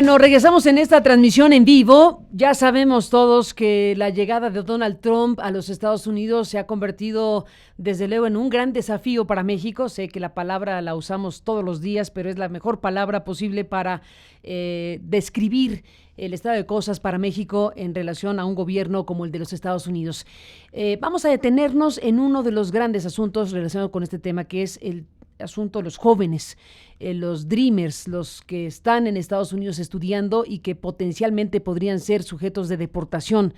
Bueno, regresamos en esta transmisión en vivo. Ya sabemos todos que la llegada de Donald Trump a los Estados Unidos se ha convertido, desde luego, en un gran desafío para México. Sé que la palabra la usamos todos los días, pero es la mejor palabra posible para describir el estado de cosas para México en relación a un gobierno como el de los Estados Unidos. Vamos a detenernos en uno de los grandes asuntos relacionados con este tema, que es el asunto de los jóvenes, los Dreamers, los que están en Estados Unidos estudiando y que potencialmente podrían ser sujetos de deportación.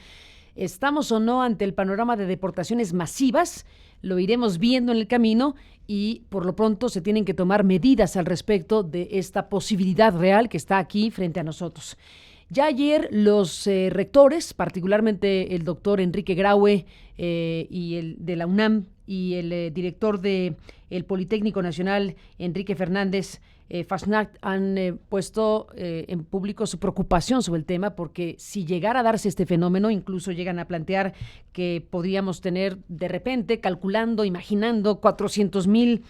¿Estamos o no ante el panorama de deportaciones masivas? Lo iremos viendo en el camino y por lo pronto se tienen que tomar medidas al respecto de esta posibilidad real que está aquí frente a nosotros. Ya ayer los rectores, particularmente el doctor Enrique Graue y el de la UNAM y el director del Politécnico Nacional, Enrique Fernández Fashnacht, han puesto en público su preocupación sobre el tema, porque si llegara a darse este fenómeno, incluso llegan a plantear que podríamos tener de repente, calculando, imaginando 400,000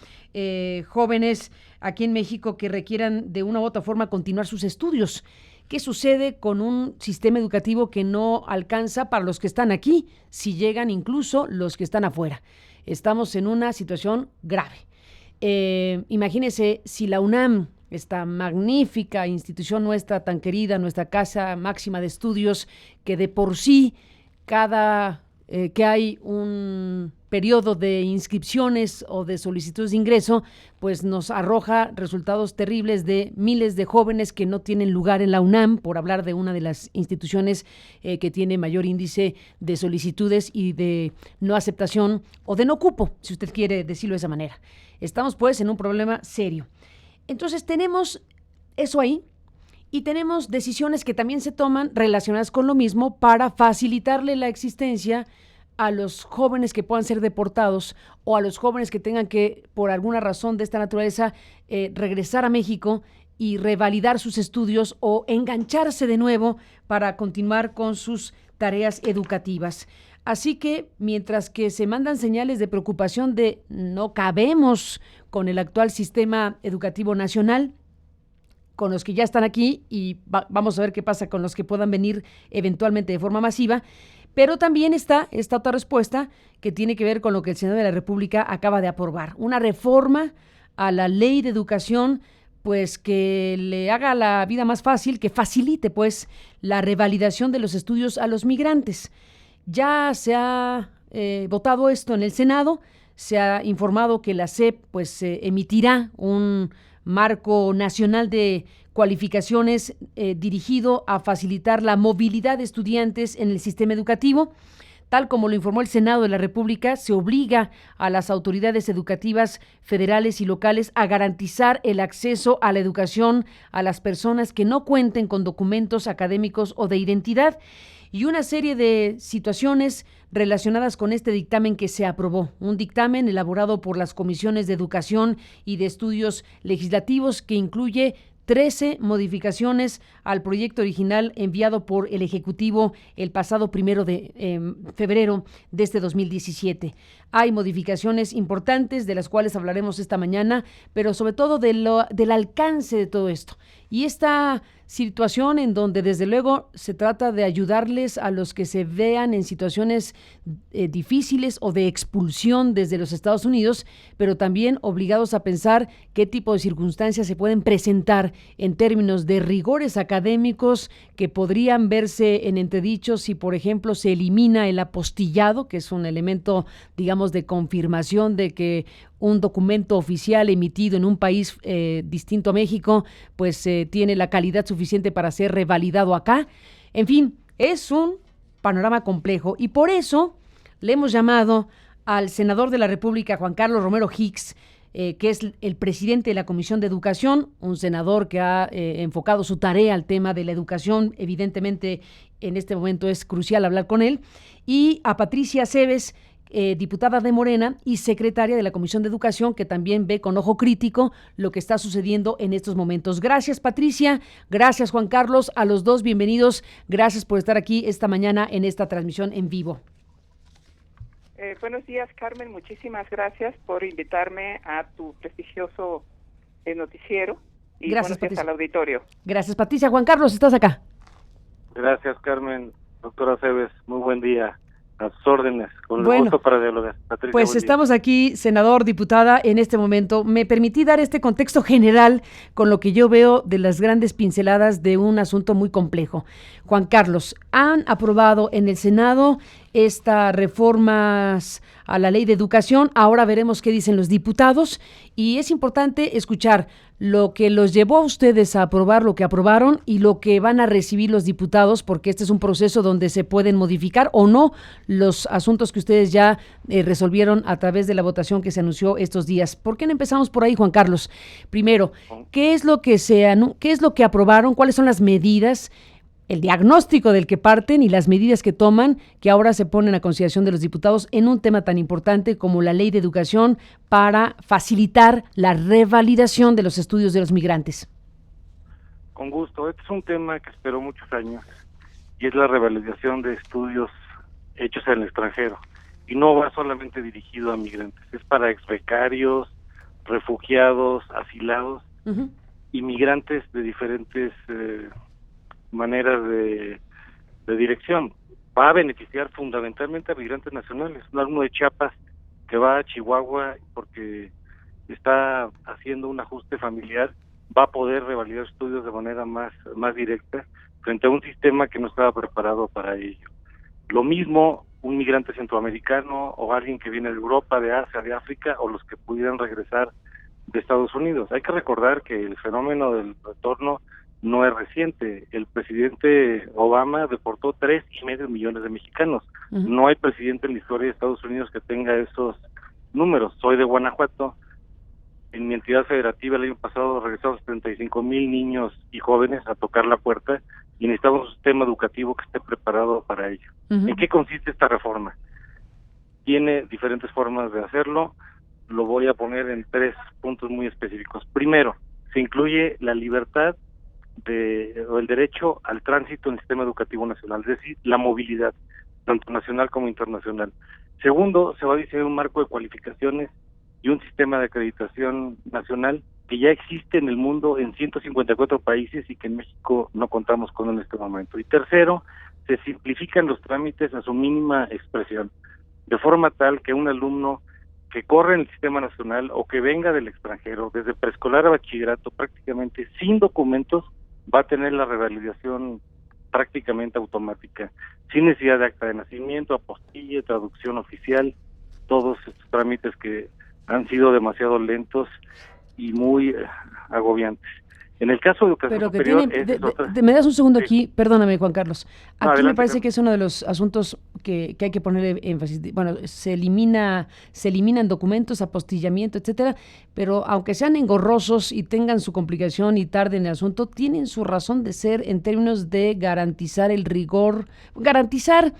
jóvenes aquí en México que requieran de una u otra forma continuar sus estudios. ¿Qué sucede con un sistema educativo que no alcanza para los que están aquí, si llegan incluso los que están afuera? Estamos en una situación grave. Imagínense si la UNAM, esta magnífica institución nuestra tan querida, nuestra casa máxima de estudios, que de por sí cada que hay un periodo de inscripciones o de solicitudes de ingreso, pues nos arroja resultados terribles de miles de jóvenes que no tienen lugar en la UNAM, por hablar de una de las instituciones que tiene mayor índice de solicitudes y de no aceptación o de no cupo, si usted quiere decirlo de esa manera. Estamos pues en un problema serio. Entonces tenemos eso ahí y tenemos decisiones que también se toman relacionadas con lo mismo para facilitarle la existencia a los jóvenes que puedan ser deportados o a los jóvenes que tengan que, por alguna razón de esta naturaleza, regresar a México y revalidar sus estudios o engancharse de nuevo para continuar con sus tareas educativas. Así que, mientras que se mandan señales de preocupación de no cabemos con el actual sistema educativo nacional, con los que ya están aquí, y vamos a ver qué pasa con los que puedan venir eventualmente de forma masiva, pero también está esta otra respuesta que tiene que ver con lo que el Senado de la República acaba de aprobar, una reforma a la Ley de Educación, pues que le haga la vida más fácil, que facilite pues la revalidación de los estudios a los migrantes. Ya se ha votado esto en el Senado, se ha informado que la SEP pues emitirá un marco nacional de cualificaciones dirigido a facilitar la movilidad de estudiantes en el sistema educativo. Tal como lo informó el Senado de la República, se obliga a las autoridades educativas federales y locales a garantizar el acceso a la educación a las personas que no cuenten con documentos académicos o de identidad, y una serie de situaciones relacionadas con este dictamen que se aprobó, un dictamen elaborado por las comisiones de Educación y de Estudios Legislativos que incluye 13 modificaciones al proyecto original enviado por el Ejecutivo el pasado 1 de febrero de este 2017. Hay modificaciones importantes de las cuales hablaremos esta mañana, pero sobre todo del alcance de todo esto. Y esta situación en donde desde luego se trata de ayudarles a los que se vean en situaciones difíciles o de expulsión desde los Estados Unidos, pero también obligados a pensar qué tipo de circunstancias se pueden presentar en términos de rigores académicos que podrían verse en entredicho si, por ejemplo, se elimina el apostillado, que es un elemento, digamos, de confirmación de que un documento oficial emitido en un país distinto a México, pues tiene la calidad suficiente para ser revalidado acá. En fin, es un panorama complejo y por eso le hemos llamado al senador de la República, Juan Carlos Romero Hicks, que es el presidente de la Comisión de Educación, un senador que ha enfocado su tarea al tema de la educación. Evidentemente, en este momento es crucial hablar con él, y a Patricia Cebes, diputada de Morena y secretaria de la Comisión de Educación, que también ve con ojo crítico lo que está sucediendo en estos momentos. Gracias, Patricia. Gracias, Juan Carlos. A los dos, bienvenidos. Gracias por estar aquí esta mañana en esta transmisión en vivo. Buenos días, Carmen. Muchísimas gracias por invitarme a tu prestigioso noticiero y Gracias, buenos días Patricia. al auditorio. Gracias, Patricia. Juan Carlos, estás acá. Gracias, Carmen. Doctora Cebes, muy buen día. A sus órdenes, con el Bueno, gusto para dialogar. Patricia, pues buen día. estamos aquí, senador, diputada, en este momento. Me permití dar este contexto general con lo que yo veo de las grandes pinceladas de un asunto muy complejo. Juan Carlos, han aprobado en el Senado estas reformas a la ley de educación. Ahora veremos qué dicen los diputados y es importante escuchar lo que los llevó a ustedes a aprobar lo que aprobaron y lo que van a recibir los diputados, porque este es un proceso donde se pueden modificar o no los asuntos que ustedes ya resolvieron a través de la votación que se anunció estos días. ¿Por qué no empezamos por ahí, Juan Carlos? Primero, ¿qué es lo que aprobaron? ¿Cuáles son las medidas? El diagnóstico del que parten y las medidas que toman, que ahora se ponen a consideración de los diputados en un tema tan importante como la ley de educación para facilitar la revalidación de los estudios de los migrantes. Con gusto. Este es un tema que esperó muchos años y es la revalidación de estudios hechos en el extranjero. Y no va solamente dirigido a migrantes, es para exbecarios, refugiados, asilados y migrantes de diferentes maneras de dirección. Va a beneficiar fundamentalmente a migrantes nacionales. Un alumno de Chiapas que va a Chihuahua porque está haciendo un ajuste familiar va a poder revalidar estudios de manera más directa frente a un sistema que no estaba preparado para ello. Lo mismo un migrante centroamericano o alguien que viene de Europa, de Asia, de África o los que pudieran regresar de Estados Unidos. Hay que recordar que el fenómeno del retorno no es reciente. El presidente Obama deportó 3,5 millones de mexicanos. No hay presidente en la historia de Estados Unidos que tenga esos números. Soy de Guanajuato. En mi entidad federativa el año pasado regresaron 75,000 niños y jóvenes a tocar la puerta y necesitamos un sistema educativo que esté preparado para ello. ¿En qué consiste esta reforma? Tiene diferentes formas de hacerlo. Lo voy a poner en 3 puntos muy específicos. Primero, se incluye la libertad o el derecho al tránsito en el sistema educativo nacional, es decir, la movilidad, tanto nacional como internacional. Segundo, se va a diseñar un marco de cualificaciones y un sistema de acreditación nacional que ya existe en el mundo en 154 países y que en México no contamos con en este momento. Y tercero, se simplifican los trámites a su mínima expresión, de forma tal que un alumno que corre en el sistema nacional o que venga del extranjero, desde preescolar a bachillerato, prácticamente sin documentos, va a tener la revalidación prácticamente automática, sin necesidad de acta de nacimiento, apostilla, traducción oficial, todos estos trámites que han sido demasiado lentos y muy agobiantes. En el caso de educación superior... me das un segundo aquí, perdóname, Juan Carlos. Aquí adelante, me parece que es uno de los asuntos que hay que ponerle énfasis. Bueno, se eliminan documentos, apostillamiento, etcétera, pero aunque sean engorrosos y tengan su complicación y tarden el asunto, tienen su razón de ser en términos de garantizar el rigor, garantizar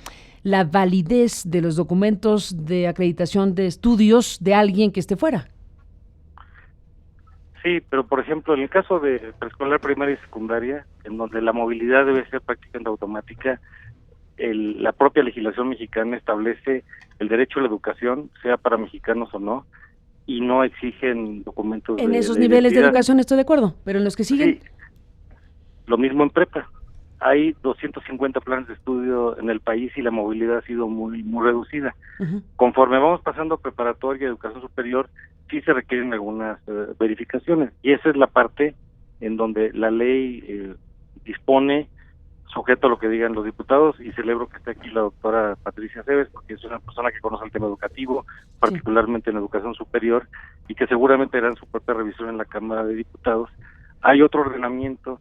la validez de los documentos de acreditación de estudios de alguien que esté fuera. Sí, pero por ejemplo, en el caso de preescolar, primaria y secundaria, en donde la movilidad debe ser prácticamente automática, la propia legislación mexicana establece el derecho a la educación, sea para mexicanos o no, y no exigen documentos en esos niveles de educación estoy de acuerdo, pero en los que siguen... Sí, lo mismo en prepa. Hay 250 planes de estudio en el país y la movilidad ha sido muy reducida. Conforme vamos pasando a preparatoria y educación superior, sí se requieren algunas verificaciones, y esa es la parte en donde la ley dispone, sujeto a lo que digan los diputados, y celebro que esté aquí la doctora Patricia Cebes, porque es una persona que conoce el tema educativo, particularmente en educación superior, y que seguramente harán su propia revisión en la Cámara de Diputados. Hay otro ordenamiento,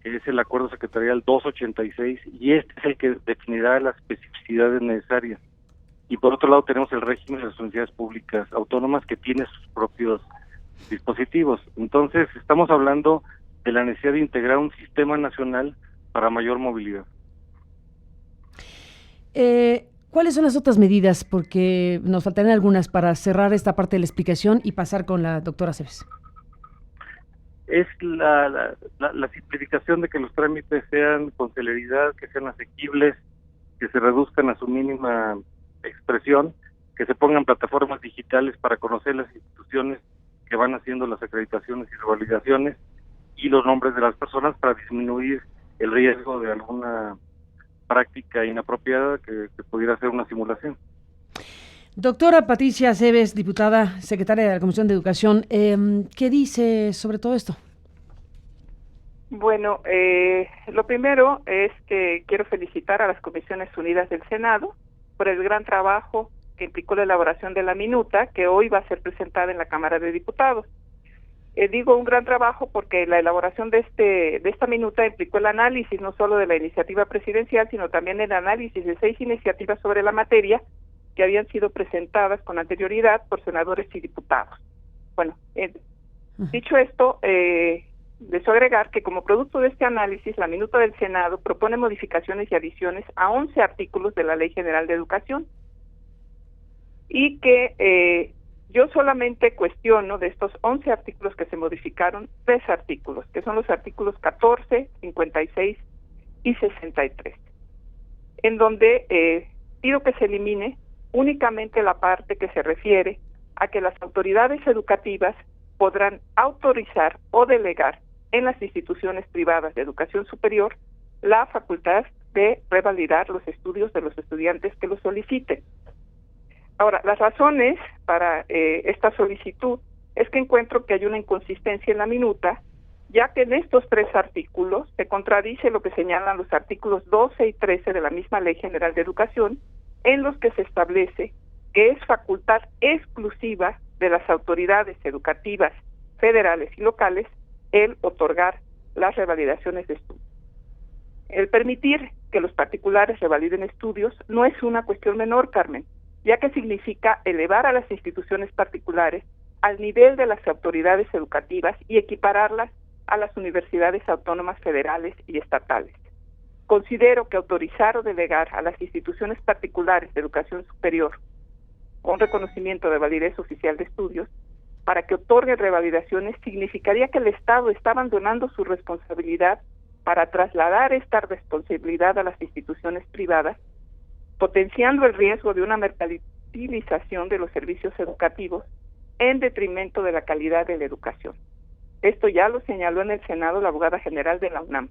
que es el Acuerdo Secretarial 286, y este es el que definirá las especificidades necesarias. Y por otro lado tenemos el régimen de las universidades públicas autónomas, que tiene sus propios dispositivos. Entonces estamos hablando de la necesidad de integrar un sistema nacional para mayor movilidad. ¿Cuáles son las otras medidas? Porque nos faltarán algunas para cerrar esta parte de la explicación y pasar con la doctora Cebes. Es la simplificación de que los trámites sean con celeridad, que sean asequibles, que se reduzcan a su mínima expresión, que se pongan plataformas digitales para conocer las instituciones que van haciendo las acreditaciones y revalidaciones, y los nombres de las personas para disminuir el riesgo de alguna práctica inapropiada que pudiera ser una simulación. Doctora Patricia Aceves, diputada, secretaria de la Comisión de Educación, ¿qué dice sobre todo esto? Bueno, lo primero es que quiero felicitar a las Comisiones Unidas del Senado por el gran trabajo que implicó la elaboración de la minuta que hoy va a ser presentada en la Cámara de Diputados. Digo un gran trabajo porque la elaboración de esta minuta implicó el análisis no solo de la iniciativa presidencial, sino también el análisis de 6 iniciativas sobre la materia que habían sido presentadas con anterioridad por senadores y diputados. Bueno, dicho esto, deseo agregar que como producto de este análisis, la minuta del Senado propone modificaciones y adiciones a 11 artículos de la Ley General de Educación y que yo solamente cuestiono de estos 11 artículos que se modificaron, 3 artículos, que son los artículos 14, 56 y 63, en donde pido que se elimine únicamente la parte que se refiere a que las autoridades educativas podrán autorizar o delegar en las instituciones privadas de educación superior la facultad de revalidar los estudios de los estudiantes que lo soliciten. Ahora, las razones para esta solicitud es que encuentro que hay una inconsistencia en la minuta, ya que en estos 3 artículos se contradice lo que señalan los artículos 12 y 13 de la misma Ley General de Educación, en los que se establece que es facultad exclusiva de las autoridades educativas federales y locales el otorgar las revalidaciones de estudios. El permitir que los particulares revaliden estudios no es una cuestión menor, Carmen, ya que significa elevar a las instituciones particulares al nivel de las autoridades educativas y equipararlas a las universidades autónomas federales y estatales. Considero que autorizar o delegar a las instituciones particulares de educación superior un reconocimiento de validez oficial de estudios para que otorguen revalidaciones significaría que el Estado está abandonando su responsabilidad para trasladar esta responsabilidad a las instituciones privadas, potenciando el riesgo de una mercantilización de los servicios educativos en detrimento de la calidad de la educación. Esto ya lo señaló en el Senado la abogada general de la UNAM.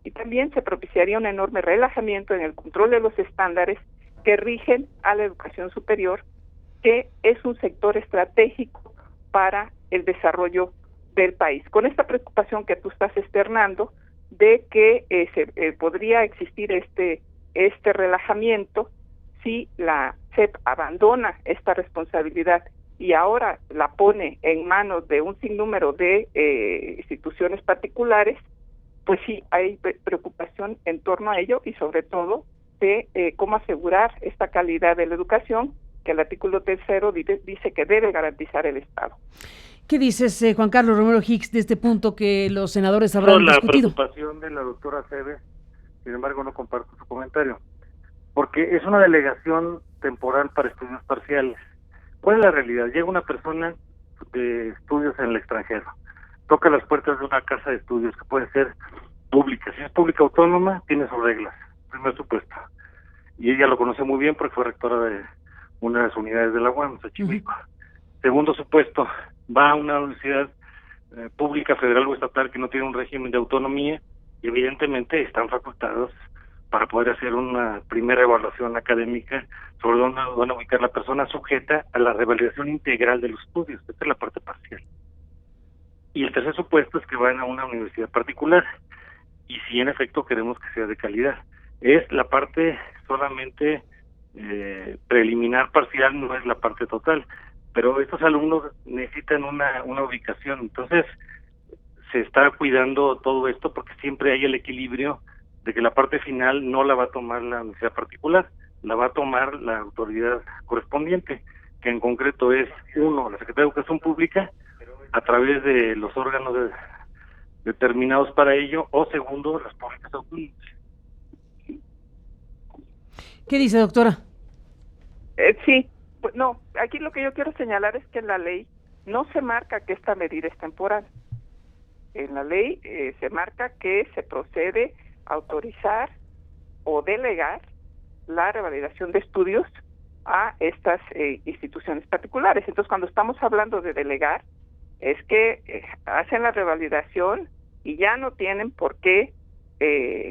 Y también se propiciaría un enorme relajamiento en el control de los estándares que rigen a la educación superior, que es un sector estratégico para el desarrollo del país. Con esta preocupación que tú estás externando de que podría existir este relajamiento si la SEP abandona esta responsabilidad y ahora la pone en manos de un sinnúmero de instituciones particulares, pues sí, hay preocupación en torno a ello y sobre todo de cómo asegurar esta calidad de la educación que el artículo 3 dice que debe garantizar el Estado. ¿Qué dices, Juan Carlos Romero Hicks, de este punto que los senadores habrán discutido? La preocupación de la doctora Aceves, sin embargo, no comparto su comentario, porque es una delegación temporal para estudios parciales. ¿Cuál es la realidad? Llega una persona de estudios en el extranjero, toca las puertas de una casa de estudios que puede ser pública. Si es pública autónoma, tiene sus reglas, primer supuesto. Y ella lo conoce muy bien porque fue rectora de una de las unidades de la UAM, Xochimilco. Segundo supuesto, va a una universidad pública, federal o estatal que no tiene un régimen de autonomía y evidentemente están facultados para poder hacer una primera evaluación académica sobre dónde van a ubicar la persona sujeta a la revalidación integral de los estudios. Esta es la parte parcial. Y el tercer supuesto es que van a una universidad particular y si en efecto queremos que sea de calidad. Es la parte solamente preliminar parcial, no es la parte total, pero estos alumnos necesitan una ubicación, entonces se está cuidando todo esto porque siempre hay el equilibrio de que la parte final no la va a tomar la universidad particular, la va a tomar la autoridad correspondiente, que en concreto es, uno, la Secretaría de Educación Pública, a través de los órganos determinados para ello, o segundo, las públicas autónomas. ¿Qué dice, doctora? Sí, pues no, aquí lo que yo quiero señalar es que en la ley no se marca que esta medida es temporal. En la ley se marca que se procede a autorizar o delegar la revalidación de estudios a estas instituciones particulares. Entonces, cuando estamos hablando de delegar, es que hacen la revalidación y ya no tienen por qué,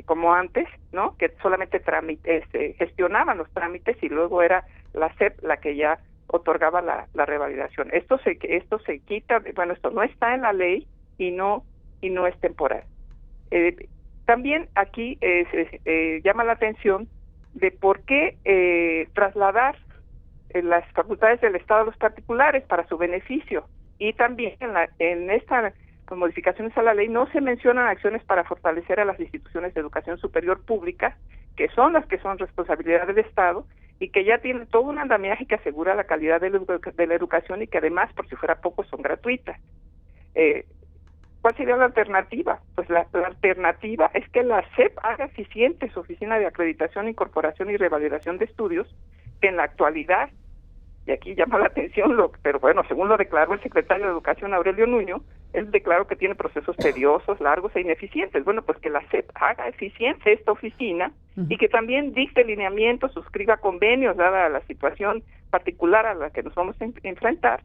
como antes, ¿no? Que solamente gestionaban los trámites y luego era la SEP la que ya otorgaba la revalidación. Esto se quita, bueno, esto no está en la ley y no es temporal. También aquí llama la atención de por qué trasladar las facultades del Estado a los particulares para su beneficio, y también en estas modificaciones a la ley no se mencionan acciones para fortalecer a las instituciones de educación superior pública, que son las que son responsabilidad del Estado y que ya tienen todo un andamiaje que asegura la calidad de la educación y que además, por si fuera poco, son gratuitas. ¿Cuál sería la alternativa? Pues la alternativa es que la SEP haga eficiente su oficina de acreditación, incorporación y revalidación de estudios, que en la actualidad, y aquí llama la atención, pero bueno, según lo declaró el secretario de Educación, Aurelio Nuño, él declaró que tiene procesos tediosos, largos e ineficientes. Bueno, pues que la SEP haga eficiente esta oficina y que también dicte lineamientos, suscriba convenios, dada la situación particular a la que nos vamos a enfrentar,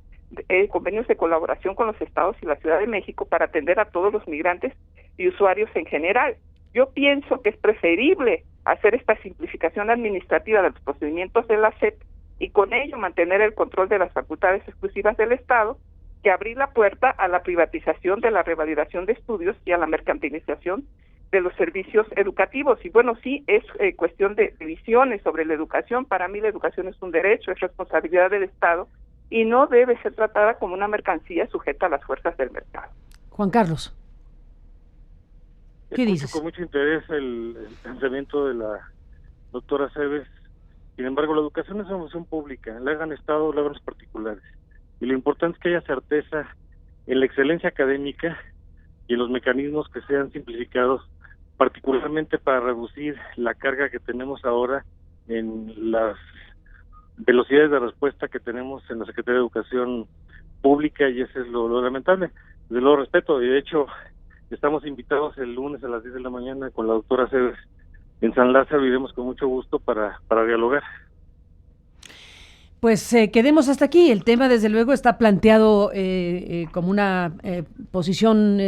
convenios de colaboración con los estados y la Ciudad de México para atender a todos los migrantes y usuarios en general. Yo pienso que es preferible hacer esta simplificación administrativa de los procedimientos de la SEP y con ello mantener el control de las facultades exclusivas del Estado, que abrir la puerta a la privatización de la revalidación de estudios y a la mercantilización de los servicios educativos. Y bueno, sí, es cuestión de visiones sobre la educación. Para mí la educación es un derecho, es responsabilidad del Estado y no debe ser tratada como una mercancía sujeta a las fuerzas del mercado. Juan Carlos, ¿qué dices? Con mucho interés el pensamiento de la doctora Cebes. Sin embargo, la educación es una función pública, la hagan Estado, la hagan los particulares. Y lo importante es que haya certeza en la excelencia académica y en los mecanismos que sean simplificados, particularmente para reducir la carga que tenemos ahora en las velocidades de respuesta que tenemos en la Secretaría de Educación Pública, y eso es lo lamentable. De lo respeto, y de hecho estamos invitados el lunes a las 10 de la mañana con la doctora Cebes en San Lázaro, iremos con mucho gusto para dialogar. Pues quedemos hasta aquí. El tema, desde luego, está planteado como una posición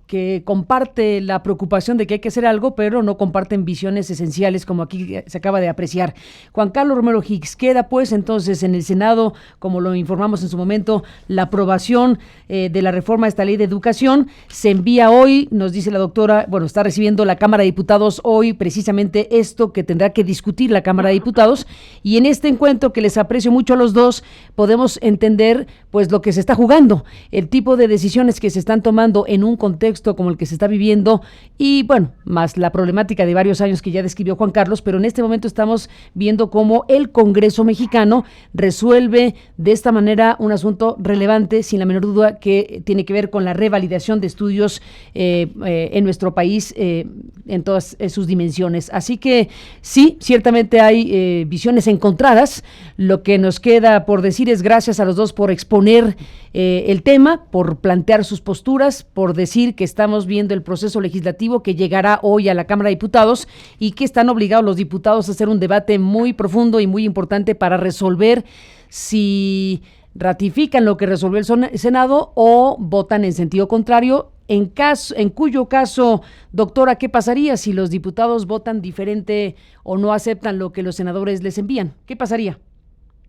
que comparte la preocupación de que hay que hacer algo, pero no comparten visiones esenciales, como aquí se acaba de apreciar. Juan Carlos Romero Hicks, queda pues entonces en el Senado, como lo informamos en su momento, la aprobación de la reforma a esta ley de educación. Se envía hoy, nos dice la doctora, bueno, está recibiendo la Cámara de Diputados hoy precisamente esto que tendrá que discutir la Cámara de Diputados, y en este encuentro que les aprecio mucho a los dos, podemos entender pues lo que se está jugando, el tipo de decisiones que se están tomando en un contexto como el que se está viviendo, y bueno, más la problemática de varios años que ya describió Juan Carlos, pero en este momento estamos viendo cómo el Congreso mexicano resuelve de esta manera un asunto relevante, sin la menor duda, que tiene que ver con la revalidación de estudios en nuestro país en todas sus dimensiones. Así que sí, ciertamente hay visiones encontradas. Lo que nos queda por decir es gracias a los dos por exponer el tema, por plantear sus posturas, por decir que estamos viendo el proceso legislativo que llegará hoy a la Cámara de Diputados y que están obligados los diputados a hacer un debate muy profundo y muy importante para resolver si ratifican lo que resolvió el Senado o votan en sentido contrario. En cuyo caso, doctora, ¿qué pasaría si los diputados votan diferente o no aceptan lo que los senadores les envían? ¿Qué pasaría?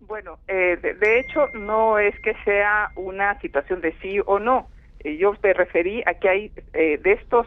Bueno, de hecho, no es que sea una situación de sí o no. Yo te referí a que hay de estos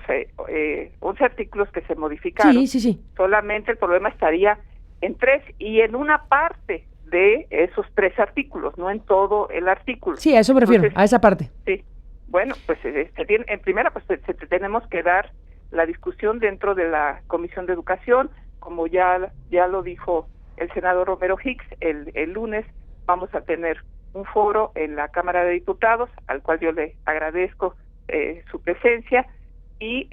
11 artículos que se modificaron. Sí. Solamente el problema estaría en 3 y en una parte de esos 3 artículos, no en todo el artículo. Sí, a eso me refiero, entonces, a esa parte. Sí. Bueno, pues en primera, pues tenemos que dar la discusión dentro de la Comisión de Educación, como ya lo dijo el senador Romero Hicks. El lunes vamos a tener un foro en la Cámara de Diputados, al cual yo le agradezco su presencia, y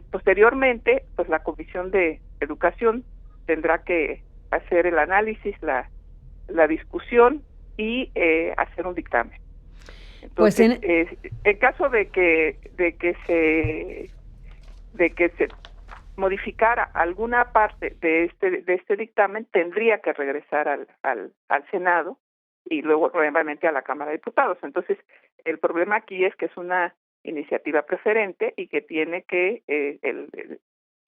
posteriormente, pues la Comisión de Educación tendrá que hacer el análisis, la discusión y hacer un dictamen. Entonces, pues en caso de que se modificara alguna parte de este dictamen, tendría que regresar al Senado y luego nuevamente a la Cámara de Diputados. Entonces, el problema aquí es que es una iniciativa preferente y que tiene que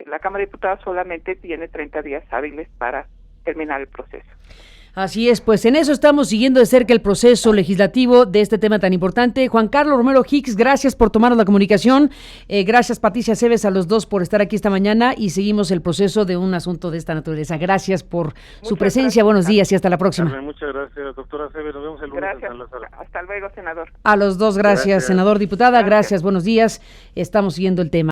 la Cámara de Diputados solamente tiene 30 días hábiles para terminar el proceso. Así es, pues en eso estamos siguiendo de cerca el proceso legislativo de este tema tan importante. Juan Carlos Romero Hicks, gracias por tomarnos la comunicación. Gracias, Patricia Cebes, a los dos por estar aquí esta mañana y seguimos el proceso de un asunto de esta naturaleza. Gracias por su presencia. Buenos días y hasta la próxima. Carmen, muchas gracias, doctora Cebes. Nos vemos el lunes. Gracias. Hasta luego, senador. A los dos, gracias, senador, diputada. Gracias, buenos días. Estamos siguiendo el tema.